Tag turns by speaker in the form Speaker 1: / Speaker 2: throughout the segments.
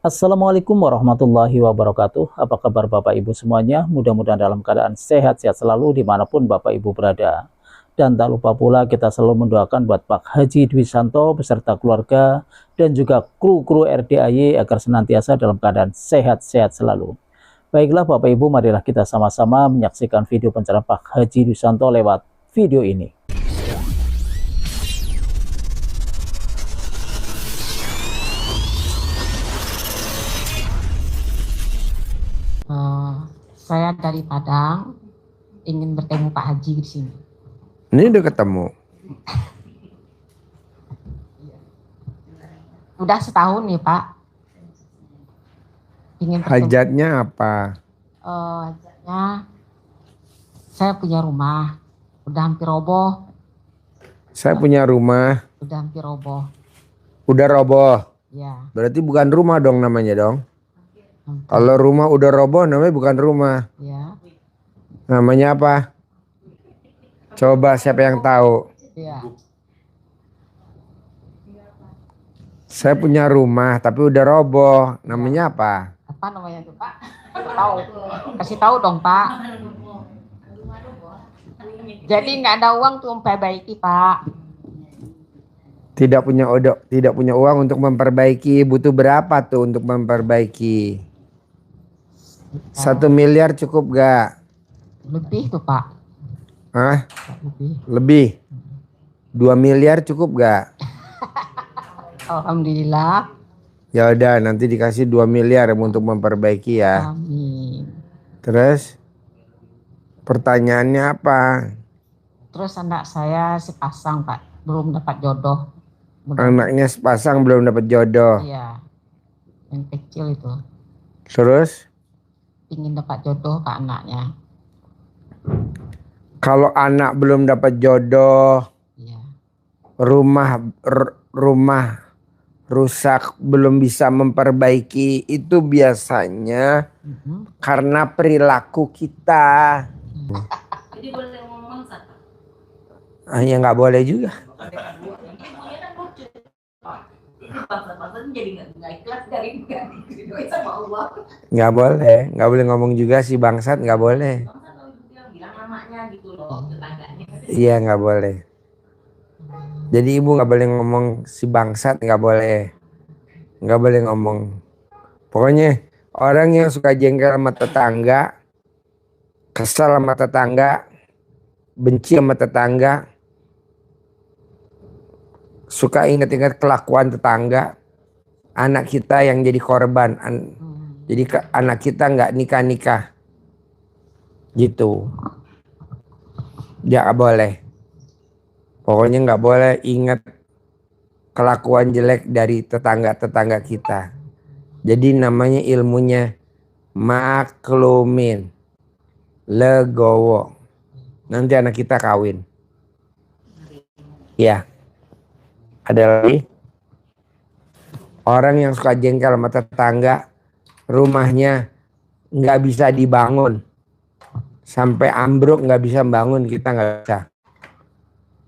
Speaker 1: Assalamualaikum warahmatullahi wabarakatuh. Apa kabar Bapak Ibu semuanya? Mudah-mudahan dalam keadaan sehat-sehat selalu dimanapun Bapak Ibu berada. Dan tak lupa pula kita selalu mendoakan buat Pak Haji Dwi Santo beserta keluarga dan juga kru-kru RDAY agar senantiasa dalam keadaan sehat-sehat selalu. Baiklah Bapak Ibu, marilah kita sama-sama menyaksikan video pencerahan Pak Haji Dwi Santo lewat video ini.
Speaker 2: Saya dari Padang, ingin bertemu Pak Haji di sini.
Speaker 3: Ini udah ketemu.
Speaker 2: Udah setahun nih Pak. Ingin bertemu.
Speaker 3: Hajatnya apa?
Speaker 2: Hajatnya, saya punya rumah, udah hampir roboh.
Speaker 3: Saya punya rumah.
Speaker 2: Udah hampir roboh.
Speaker 3: Udah roboh.
Speaker 2: Ya.
Speaker 3: Berarti bukan rumah dong namanya dong.
Speaker 2: Hampir.
Speaker 3: Kalau rumah udah roboh namanya bukan rumah.
Speaker 2: Ya.
Speaker 3: Namanya apa? Coba siapa yang tahu?
Speaker 2: Ya.
Speaker 3: Saya punya rumah tapi udah roboh. Namanya apa?
Speaker 2: Apa namanya tuh Pak? Tahu. Kasih tahu dong Pak. Jadi nggak ada uang tuh memperbaiki Pak.
Speaker 3: Tidak punya uang untuk memperbaiki. Butuh berapa tuh untuk memperbaiki? 1 miliar cukup gak?
Speaker 2: Lebih tuh Pak.
Speaker 3: Hah?
Speaker 2: Lebih.
Speaker 3: 2 miliar cukup gak?
Speaker 2: Alhamdulillah.
Speaker 3: Ya udah nanti dikasih 2 miliar untuk memperbaiki ya.
Speaker 2: Amin.
Speaker 3: Terus pertanyaannya apa?
Speaker 2: Terus anak saya sepasang Pak, belum dapat jodoh.
Speaker 3: Anaknya sepasang belum dapat jodoh.
Speaker 2: Iya, yang kecil itu.
Speaker 3: Terus
Speaker 2: Ingin dapat jodoh ke anaknya.
Speaker 3: kalau anak belum dapat jodoh,
Speaker 2: Iya.
Speaker 3: rumah rusak belum bisa memperbaiki, itu biasanya karena perilaku kita.
Speaker 4: Jadi boleh ngomong bangsat?
Speaker 3: Ya nggak boleh juga.
Speaker 4: Bangsat-bangsat jadi nggak ikhlas dari didoain sama Allah.
Speaker 3: Nggak boleh ngomong juga si bangsat, nggak boleh.
Speaker 4: Bangsat kalau bilang namanya gitu loh, tetangganya.
Speaker 3: Iya nggak boleh. Jadi ibu nggak boleh ngomong si bangsat, nggak boleh ngomong. Pokoknya orang yang suka jengkel sama tetangga, kesal sama tetangga, benci sama tetangga, suka ingat-ingat kelakuan tetangga, anak kita yang jadi korban. Jadi anak kita nggak nikah-nikah, gitu. Ya nggak boleh. Pokoknya nggak boleh ingat kelakuan jelek dari tetangga-tetangga kita. Jadi namanya ilmunya maklumin, legowo. Nanti anak kita kawin. Ya. Ada lagi? Orang yang suka jengkel sama tetangga, rumahnya nggak bisa dibangun. Sampai ambruk nggak bisa bangun, kita nggak bisa.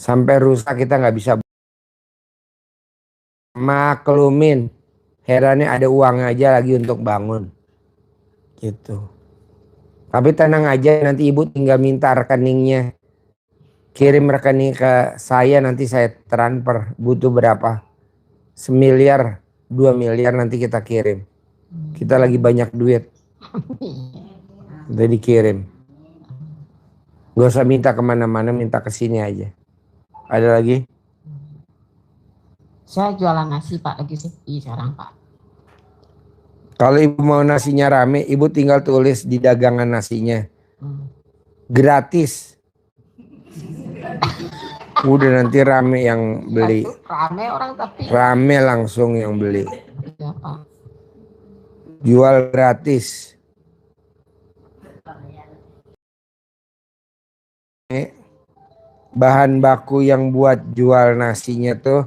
Speaker 3: Sampai rusak kita nggak bisa. Maklumin, herannya ada uang aja lagi untuk bangun, gitu. Tapi tenang aja, nanti ibu tinggal minta rekeningnya, kirim rekening ke saya, nanti saya transfer. Butuh berapa? 1 miliar, 2 miliar nanti kita kirim. Kita lagi banyak duit, udah dikirim. Gak usah minta kemana-mana, minta ke sini aja. Ada lagi?
Speaker 2: Saya jualan nasi Pak, lagi sepi sekarang Pak.
Speaker 3: Kalau ibu mau nasinya rame, ibu tinggal tulis di dagangan nasinya, gratis. Udah nanti rame yang beli.
Speaker 2: Rame orang tapi.
Speaker 3: Rame langsung yang beli.
Speaker 2: Iya Pak.
Speaker 3: Jual gratis. Bahan baku yang buat jual nasinya tuh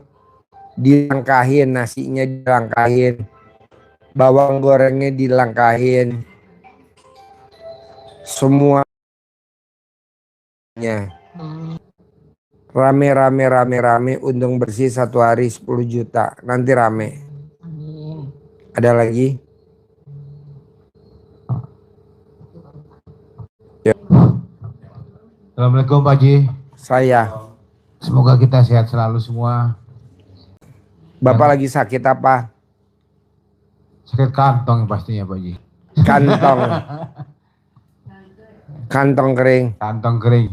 Speaker 3: dilangkahin, nasinya dilangkahin, bawang gorengnya dilangkahin, semuanya. Rame, untung bersih 1 hari 10 juta. Nanti rame.
Speaker 2: Amin.
Speaker 3: Ada lagi?
Speaker 5: Assalamualaikum Pak Haji.
Speaker 3: Saya.
Speaker 5: Semoga kita sehat selalu semua.
Speaker 3: Bapak lagi sakit apa?
Speaker 5: Sakit kantong pastinya Pak Haji.
Speaker 3: Kantong. Kantong kering.
Speaker 5: Kantong kering.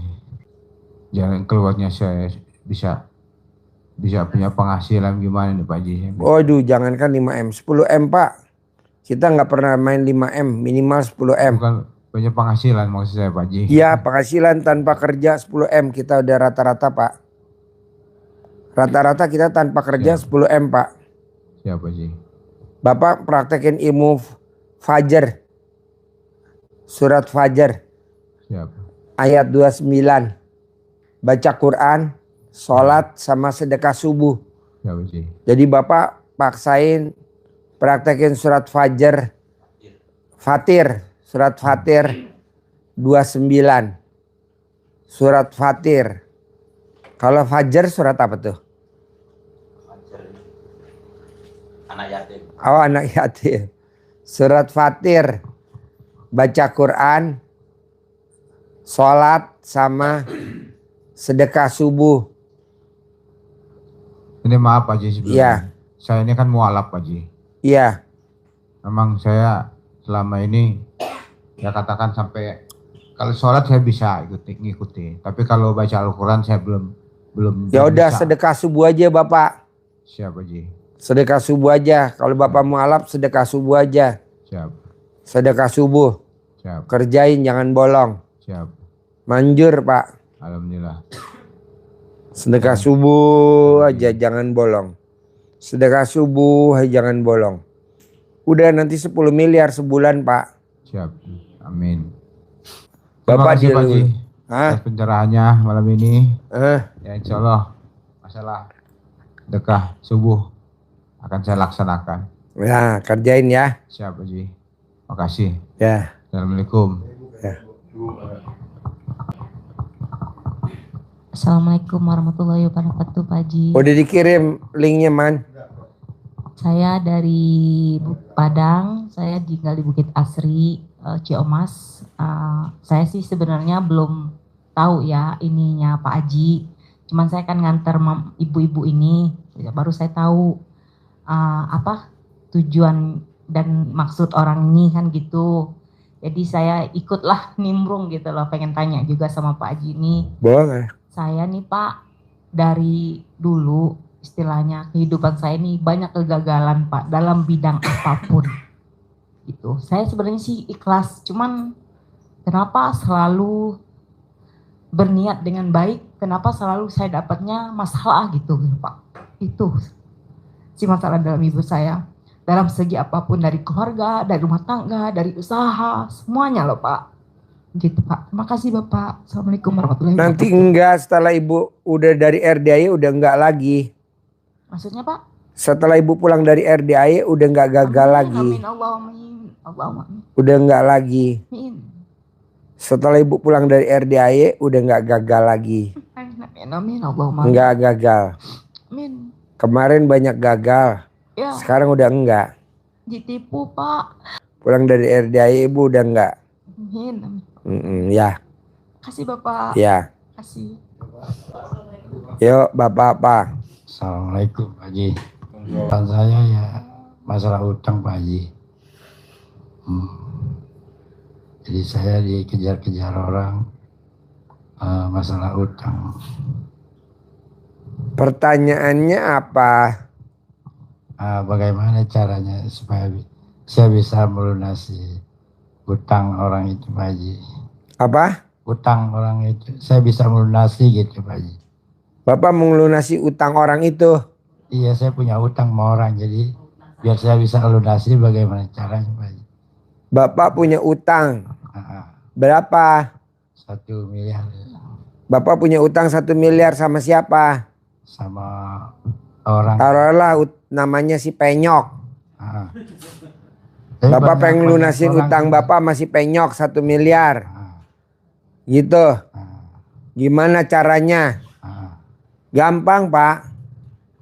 Speaker 5: Jalan keluarnya saya bisa punya penghasilan gimana nih Pak Haji?
Speaker 3: Waduh, jangankan 5M, 10M Pak. Kita nggak pernah main 5M, minimal 10M.
Speaker 5: Bukan punya penghasilan maksud saya Pak Haji.
Speaker 3: Iya, penghasilan tanpa kerja 10M kita udah rata-rata Pak. Rata-rata kita tanpa kerja 10M Pak.
Speaker 5: Siapa sih?
Speaker 3: Bapak praktekin ilmu Fajar. Surat Fajar.
Speaker 5: Siapa?
Speaker 3: Ayat 29. Baca Quran, sholat sama sedekah subuh.
Speaker 5: Siapa sih?
Speaker 3: Jadi Bapak paksain praktekin surat Fajar. Fatir. Surat Fatir 29. Surat Fatir. Kalau Fajar surat apa tuh?
Speaker 1: Anak yatim.
Speaker 3: Oh, anak yatim. Surat Fatir. Baca Quran. Sholat sama sedekah subuh.
Speaker 5: Ini maaf Pak Haji sebelumnya.
Speaker 3: Iya.
Speaker 5: Saya ini kan mualaf Pak Haji.
Speaker 3: Iya.
Speaker 5: Memang saya selama ini ya katakan sampai kalau sholat saya bisa ngikuti. Tapi kalau baca Al-Quran saya belum
Speaker 3: Ya udah
Speaker 5: bisa.
Speaker 3: sedekah subuh aja Bapak.
Speaker 5: Siapa Ji?
Speaker 3: Sedekah subuh aja. Kalau Bapak mualaf sedekah subuh aja.
Speaker 5: Siap.
Speaker 3: Sedekah subuh.
Speaker 5: Siap.
Speaker 3: Kerjain jangan bolong.
Speaker 5: Siap.
Speaker 3: Manjur Pak.
Speaker 5: Alhamdulillah.
Speaker 3: Sedekah subuh aja jangan bolong. Sedekah subuh aja jangan bolong. Udah nanti 10 miliar sebulan Pak.
Speaker 5: Siap. Amin.
Speaker 3: Bapak
Speaker 5: Terima kasih Pak Ji
Speaker 3: Hah?
Speaker 5: atas pencerahannya malam ini. Ya insya Allah masalah sedekah subuh akan saya laksanakan.
Speaker 3: Ya kerjain ya.
Speaker 5: Siap Pak Ji. Makasih.
Speaker 3: Ya.
Speaker 5: Assalamualaikum.
Speaker 3: Ya.
Speaker 6: Assalamualaikum warahmatullahi wabarakatuh Pak Haji.
Speaker 3: Udah dikirim linknya Man.
Speaker 6: Saya dari Padang, saya tinggal di Bukit Asri, Ciomas. Saya sih sebenarnya belum tahu ya ininya Pak Haji. Cuman saya kan nganter ibu-ibu ini, baru saya tahu apa tujuan dan maksud orang ini kan gitu. Jadi saya ikutlah nimbrung gitu loh, pengen tanya juga sama Pak Haji ini.
Speaker 3: Boleh.
Speaker 6: Saya nih Pak, dari dulu istilahnya kehidupan saya ini banyak kegagalan Pak dalam bidang apapun. Gitu. Saya sebenarnya sih ikhlas, cuman kenapa selalu berniat dengan baik, kenapa selalu saya dapatnya masalah gitu Pak. Itu si masalah dalam ibu saya. Dalam segi apapun, dari keluarga, dari rumah tangga, dari usaha, semuanya loh Pak. Gitu Pak. Terima kasih Bapak. Assalamualaikum warahmatullahi wabarakatuh.
Speaker 3: Nanti enggak setelah ibu udah dari RDAY udah enggak lagi.
Speaker 6: Maksudnya Pak?
Speaker 3: Setelah ibu pulang dari RDAY udah enggak gagal
Speaker 6: Amin,
Speaker 3: lagi.
Speaker 6: amin, Allahumma amin. Allahumma amin.
Speaker 3: Udah enggak lagi.
Speaker 6: Amin.
Speaker 3: Setelah ibu pulang dari RDAY udah enggak gagal lagi.
Speaker 6: Amin, amin, Allahumma amin.
Speaker 3: Enggak gagal.
Speaker 6: Amin.
Speaker 3: Kemarin banyak gagal.
Speaker 6: Ya,
Speaker 3: Sekarang udah enggak.
Speaker 6: ditipu Pak.
Speaker 3: Pulang dari RDAY ibu udah enggak.
Speaker 6: Amin, amin.
Speaker 3: Ya,
Speaker 6: Kasih Bapak.
Speaker 3: ya.
Speaker 6: Kasih.
Speaker 3: Yuk Bapak apa?
Speaker 5: Assalamualaikum Pak Haji. Tuntutan saya ya masalah utang Pak Haji. Jadi saya dikejar-kejar orang masalah utang.
Speaker 3: Pertanyaannya apa?
Speaker 5: Bagaimana caranya supaya saya bisa melunasi utang orang itu Pak Haji?
Speaker 3: Apa?
Speaker 5: Utang orang itu saya bisa melunasi gitu Pak Haji.
Speaker 3: Bapak melunasi utang orang itu.
Speaker 5: Iya saya punya utang sama orang, jadi biar saya bisa lunasi bagaimana caranya Pak Haji.
Speaker 3: Bapak punya utang. Berapa?
Speaker 5: 1 miliar
Speaker 3: Bapak punya utang 1 miliar sama siapa?
Speaker 5: sama orang.
Speaker 3: Taruhlah namanya si Penyok.
Speaker 5: Tapi
Speaker 3: Bapak
Speaker 5: banyak-
Speaker 3: pengen
Speaker 5: banyak
Speaker 3: lunasin
Speaker 5: orang
Speaker 3: utang
Speaker 5: gitu.
Speaker 3: Bapak masih Penyok 1 miliar. Gitu. Gimana caranya? Gampang Pak.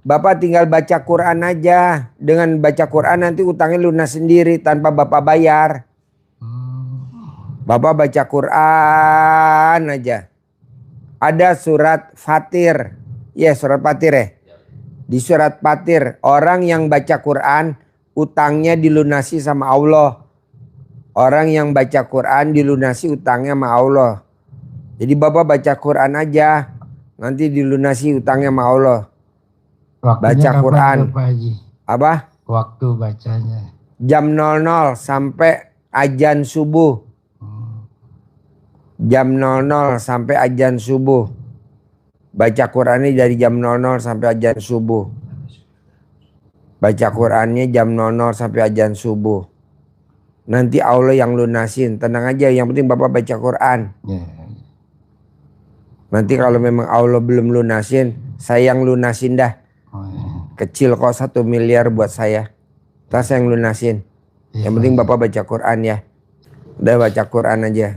Speaker 3: Bapak tinggal baca Quran aja. Dengan baca Quran nanti utangnya lunas sendiri tanpa Bapak bayar. Bapak baca Quran aja. Ada surat Fatir. Ya, surat Fatir ya. Di surat Fatir, orang yang baca Quran utangnya dilunasi sama Allah. Orang yang baca Quran dilunasi utangnya sama Allah. Jadi Bapak baca Quran aja, nanti dilunasi utangnya sama Allah.
Speaker 5: Waktunya
Speaker 3: Baca
Speaker 5: kapan
Speaker 3: Quran.
Speaker 5: tuh, Pak Haji?
Speaker 3: Apa?
Speaker 5: Waktu bacanya.
Speaker 3: Jam 00 sampai azan subuh. Jam 00 sampai azan subuh. Baca Qurannya dari jam 00 sampai azan subuh. Baca Qurannya jam 00 sampai azan subuh. Nanti Allah yang lunasin. Tenang aja, yang penting Bapak baca Quran.
Speaker 5: Ya.
Speaker 3: Nanti kalau memang Allah belum lunasin, saya yang lunasin dah.
Speaker 5: Oh, ya.
Speaker 3: Kecil kok 1 miliar buat saya. Tas yang lunasin.
Speaker 5: Iya,
Speaker 3: Yang penting
Speaker 5: Pak Haji.
Speaker 3: Bapak baca Quran ya. Udah baca Quran aja.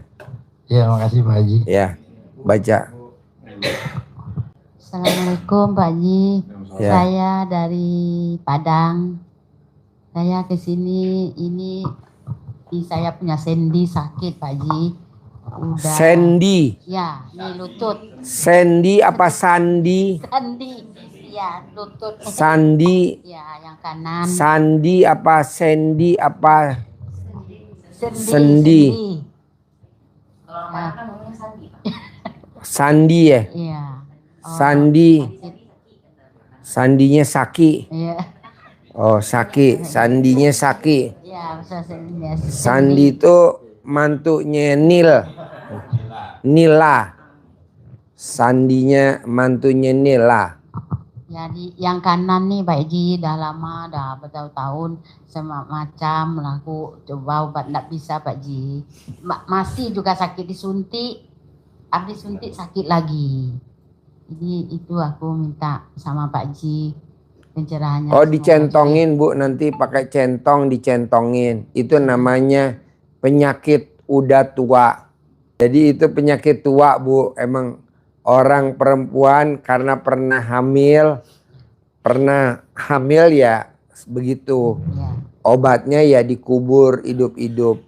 Speaker 5: Ya, makasih Pak Haji.
Speaker 3: Ya, baca.
Speaker 2: Assalamualaikum Pak Haji.
Speaker 3: Ya.
Speaker 2: Saya dari Padang. Saya ke sini ini saya punya sendi sakit Pak Haji. Udah.
Speaker 3: Sandy.
Speaker 2: Ya, ini lutut.
Speaker 3: Sandy apa Sandi?
Speaker 2: Sandi. Ya, lutut.
Speaker 3: Sandi.
Speaker 2: Ya, yang kanan.
Speaker 3: Sandi apa Sandy apa
Speaker 2: Sendi.
Speaker 3: Sendi.
Speaker 4: Kalau orang Padang kan ngomongnya Sandi, Pak.
Speaker 3: Sandi ya?
Speaker 2: Iya. Oh,
Speaker 3: Sandi.
Speaker 2: sakit.
Speaker 3: Sandinya Saki.
Speaker 2: Iya.
Speaker 3: Oh, Saki. Sandinya Saki.
Speaker 2: Iya, bisa sendi.
Speaker 3: Sandi itu mantunya Nila. Sandinya mantunya Nila.
Speaker 2: Jadi yang kanan nih Pak Haji dah lama, dah bertahun-tahun sama macam aku coba obat nggak bisa Pak Haji. Masih juga sakit disuntik, habis suntik sakit lagi. Jadi itu aku minta sama Pak Haji pencerahannya.
Speaker 3: Oh,
Speaker 2: semua,
Speaker 3: dicentongin Bu, nanti pakai centong dicentongin. Itu namanya penyakit udah tua. Jadi itu penyakit tua Bu, emang orang perempuan karena pernah hamil ya begitu.
Speaker 2: Pak Haji. Ya.
Speaker 3: Obatnya ya dikubur hidup-hidup.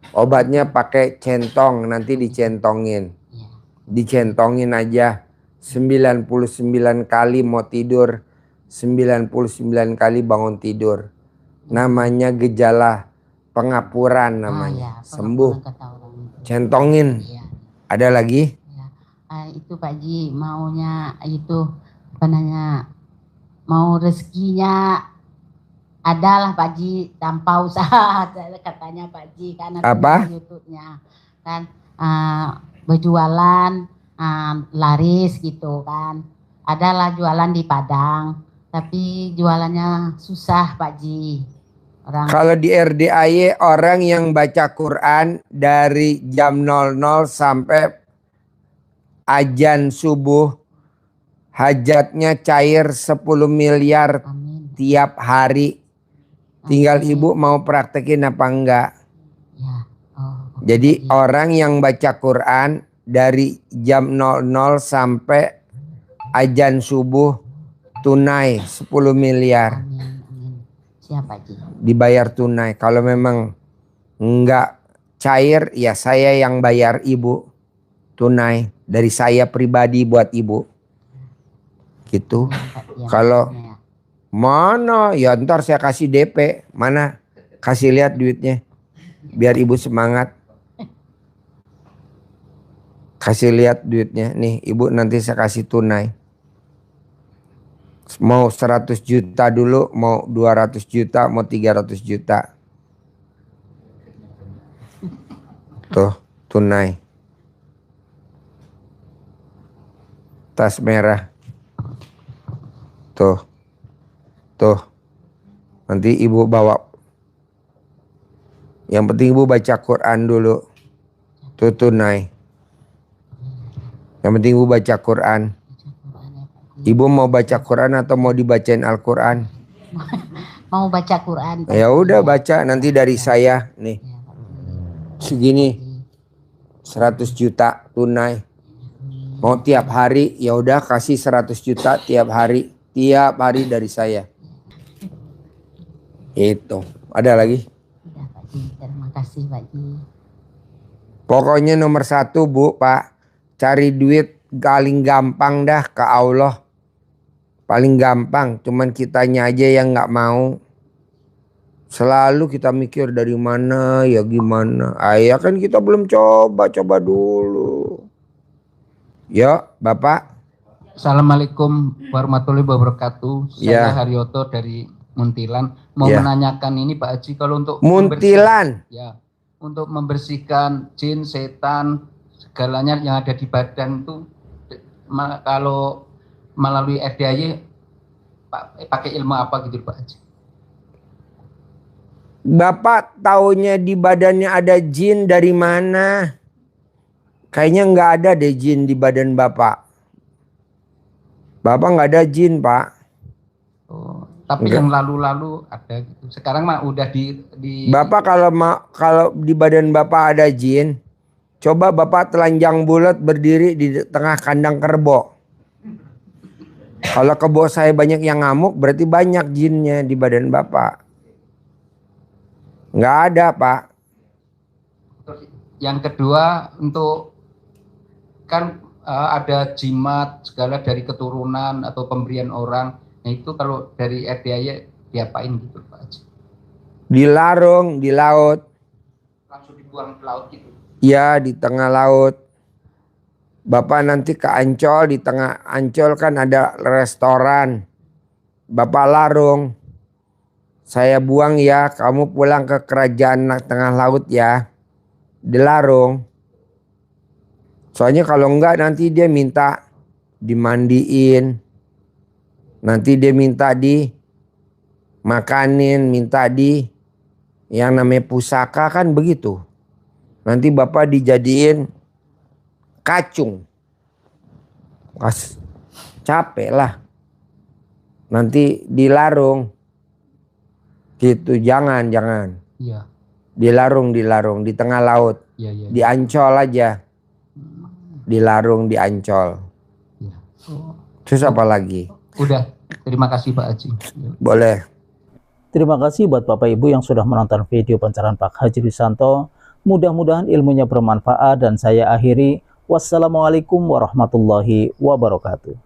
Speaker 3: Obatnya pakai centong, nanti dicentongin.
Speaker 2: Ya.
Speaker 3: Dicentongin aja 99 kali mau tidur, 99 kali bangun tidur. Namanya gejala pengapuran namanya.
Speaker 2: Ya,
Speaker 3: Sembuh.
Speaker 2: kata orang itu.
Speaker 3: Centongin.
Speaker 2: Ya.
Speaker 3: Ada lagi?
Speaker 2: Itu Pak Haji maunya itu apa namanya, mau rezekinya adalah Pak Haji tanpa usaha katanya Pak Haji karena
Speaker 3: Apa?
Speaker 2: YouTube-nya kan berjualan laris gitu kan, adalah jualan di Padang tapi jualannya susah Pak Haji. Orang
Speaker 3: Kalau di RDAY orang yang baca Quran dari jam 00 sampai azan subuh hajatnya cair 10 miliar
Speaker 2: amin.
Speaker 3: tiap hari. Tinggal
Speaker 2: Amin.
Speaker 3: Ibu mau praktekin apa enggak.
Speaker 2: Ya. Oh, oke,
Speaker 3: Jadi
Speaker 2: Pak Haji.
Speaker 3: orang yang baca Quran dari jam 00 sampai azan subuh tunai 10 miliar.
Speaker 2: Amin, amin. Siap Pak Haji.
Speaker 3: Dibayar tunai. Kalau memang enggak cair ya saya yang bayar Ibu tunai dari saya pribadi buat Ibu. Gitu.
Speaker 2: Ya,
Speaker 3: Kalau
Speaker 2: ya.
Speaker 3: mana ya ntar saya kasih DP. Mana? Kasih lihat duitnya. Biar Ibu semangat. Kasih lihat duitnya. Nih Ibu nanti saya kasih tunai. Mau 100 juta dulu, mau 200 juta, mau 300 juta. Tuh, tunai. Tas merah. Tuh. Tuh. Nanti Ibu bawa. Yang penting Ibu baca Quran dulu. Tuh tunai. Yang penting Ibu baca Quran. Ibu mau baca Quran atau mau dibacain Al-Quran?
Speaker 2: Mau baca Quran. Pak
Speaker 3: Ya
Speaker 2: Haji.
Speaker 3: udah baca nanti dari saya. Nih.
Speaker 2: Ya, Pak Haji.
Speaker 3: Segini. 100 juta tunai. Mau tiap hari ya udah kasih 100 juta tiap hari. tiap hari dari saya. Itu. Ada lagi?
Speaker 2: Udah Pak Ji, terima kasih Pak Ji.
Speaker 3: Pokoknya nomor 1 Bu, Pak, cari duit paling gampang dah ke Allah. Paling gampang, cuman kitanya aja yang nggak mau. Selalu kita mikir dari mana ya gimana. Ya kan kita belum coba dulu. Ya Bapak.
Speaker 7: Assalamualaikum warahmatullahi wabarakatuh.
Speaker 3: Ya.
Speaker 7: Saya Haryoto dari Muntilan. Mau
Speaker 3: Ya.
Speaker 7: menanyakan ini Pak Haji, kalau untuk
Speaker 3: Muntilan.
Speaker 7: ya, untuk membersihkan jin, setan, segalanya yang ada di badan itu, kalau melalui RDAY pakai ilmu apa gitu Pak Haji?
Speaker 3: Bapak taunya di badannya ada jin dari mana? Kayaknya nggak ada deh jin di badan Bapak. Bapak nggak ada jin, Pak.
Speaker 7: Oh, tapi
Speaker 3: Enggak.
Speaker 7: yang lalu-lalu ada gitu. Sekarang mah udah di
Speaker 3: Bapak kalau di badan Bapak ada jin, coba Bapak telanjang bulat berdiri di tengah kandang kerbau. Kalau kebo saya banyak yang ngamuk, berarti banyak jinnya di badan Bapak. Nggak ada, Pak.
Speaker 7: Terus yang kedua, untuk kan ada jimat segala dari keturunan atau pemberian orang. Nah itu kalau dari RDAY diapain gitu Pak Haji?
Speaker 3: Dilarung di laut.
Speaker 7: Langsung dibuang ke laut gitu.
Speaker 3: Ya, di tengah laut. Bapak nanti ke Ancol, di tengah Ancol kan ada restoran. Bapak larung. Saya buang ya, kamu pulang ke kerajaan tengah laut ya. Dilarung. Soalnya kalau enggak nanti dia minta dimandiin. Nanti dia minta dimakanin, minta yang namanya pusaka kan begitu. Nanti Bapak dijadiin kacung. Capek lah. Nanti dilarung. Gitu, jangan.
Speaker 7: Iya,
Speaker 3: Dilarung di tengah laut.
Speaker 7: iya, iya.
Speaker 3: Di Ancol aja. Dilarung di Ancol.
Speaker 7: Iya. Oh,
Speaker 3: Terus apa lagi?
Speaker 7: udah, terima kasih Pak Haji.
Speaker 3: Boleh.
Speaker 1: Terima kasih buat Bapak Ibu yang sudah menonton video pencerahan Pak Haji Dwisanto. Mudah-mudahan ilmunya bermanfaat dan saya akhiri. Wassalamualaikum warahmatullahi wabarakatuh.